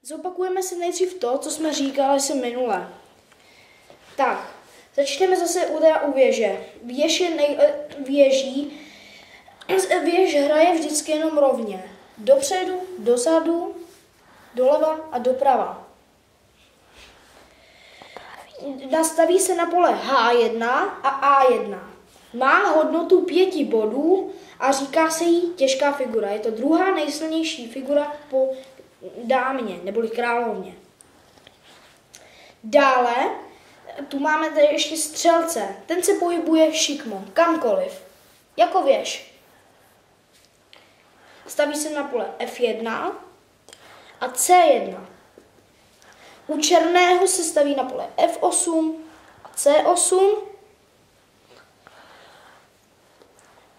Zopakujeme si nejdřív to, co jsme říkali si minule. Tak, začneme zase u věže. Věž hraje vždycky jenom rovně. Dopředu, dozadu, doleva a doprava. Nastaví se na pole H1 a A1. Má hodnotu 5 bodů a říká se jí těžká figura. Je to druhá nejsilnější figura po dámě, neboli královně. Dále tu máme tady ještě střelce. Ten se pohybuje šikmo, kamkoliv, jako věž. Staví se na pole F1 a C1. U černého se staví na pole F8 a C8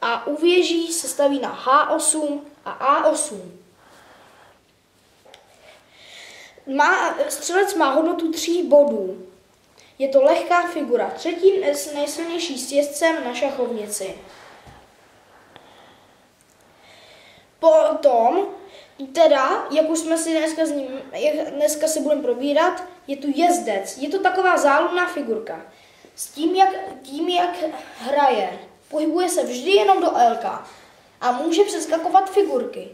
a u věží se staví na H8 a A8. Střelec má hodnotu 3 bodů. Je to lehká figura, třetí nejsilnější s jezdcem na šachovnici. Potom, jak už jsme si dneska si budeme probírat, je tu jezdec. Je to taková záludná figurka. S tím, jak hraje, pohybuje se vždy jenom do L a může přeskakovat figurky.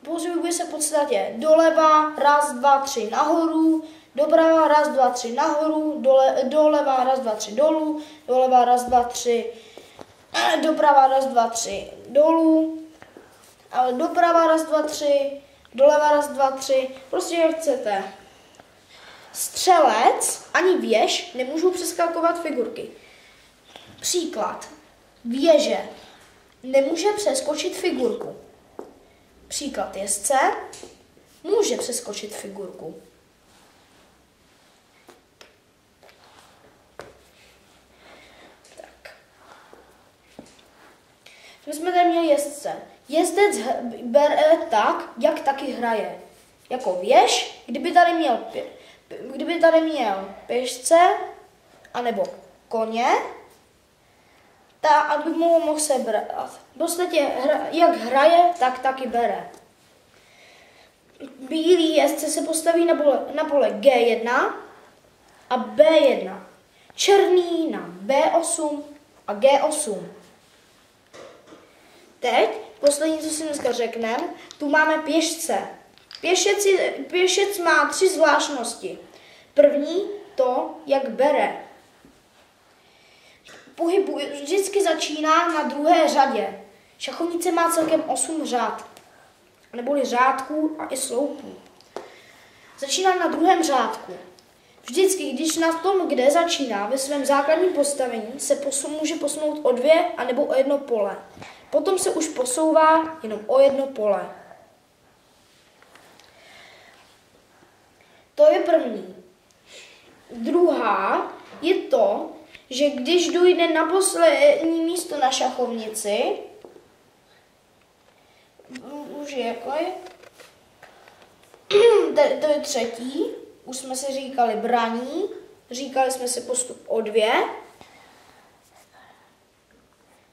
Pohybuje se v podstatě doleva, 1, 2, 3 nahoru, doprava, 1, 2, 3 nahoru, doleva, 1, 2, 3 dolů, doleva, 1, 2, 3, doprava, 1, 2, 3 dolů, doprava, 1, 2, 3, doleva, 1, 2, 3, prostě jak chcete. Střelec ani věž nemůžou přeskakovat figurky. Příklad. Věže nemůže přeskočit figurku. Příklad jezdce může přeskočit figurku. Tak. My jsme tady měli jezdce. Jezdec bere tak, jak taky hraje. Jako věž, kdyby tady měl pěšce, anebo koně, aby mu mohl sebrat. V podstatě, jak hraje, tak taky bere. Bílý jezdce se postaví na pole G1 a B1. Černý na B8 a G8. Teď, poslední, co si dneska řekneme, tu máme pěšce. Pěšec má 3 zvláštnosti. První, to, jak bere. Vždycky začíná na druhé řadě. Šachovnice má celkem 8 řad, neboli řádků a i sloupů. Začíná na druhém řádku. Vždycky, když na tom, kde začíná, ve svém základním postavení, se může posunout o 2 anebo o 1 pole. Potom se už posouvá jenom o 1 pole. To je první. Druhá je to, že když dojde na poslední místo na šachovnici, už je jako je, to je třetí, už jsme si říkali braní, říkali jsme si postup o 2,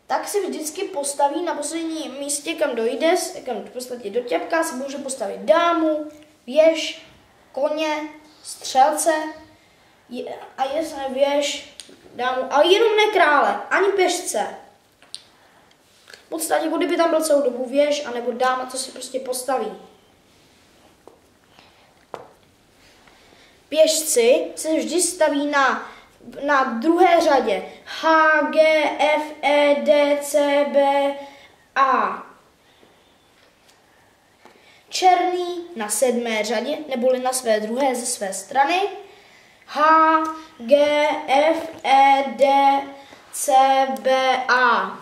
tak se vždycky postaví na posledním místě, kam dojde, kam v podstatě do ťapka, se může postavit dámu, věž, koně, střelce a věž, dámu, ale jenom ne krále, ani pěšce. V podstatě, kdyby tam byl celou dobu věž, anebo dáma, co si prostě postaví. Pěšci se vždy staví na druhé řadě. H, G, F, E, D, C, B, A. Černý na 7. řadě, neboli na své druhé ze své strany. H, G, F, E, D, C, B, A.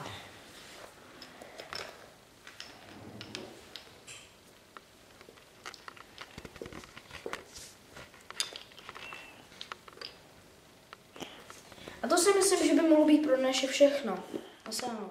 A to si myslím, že by mohlo být pro dnešek všechno. Asi ano.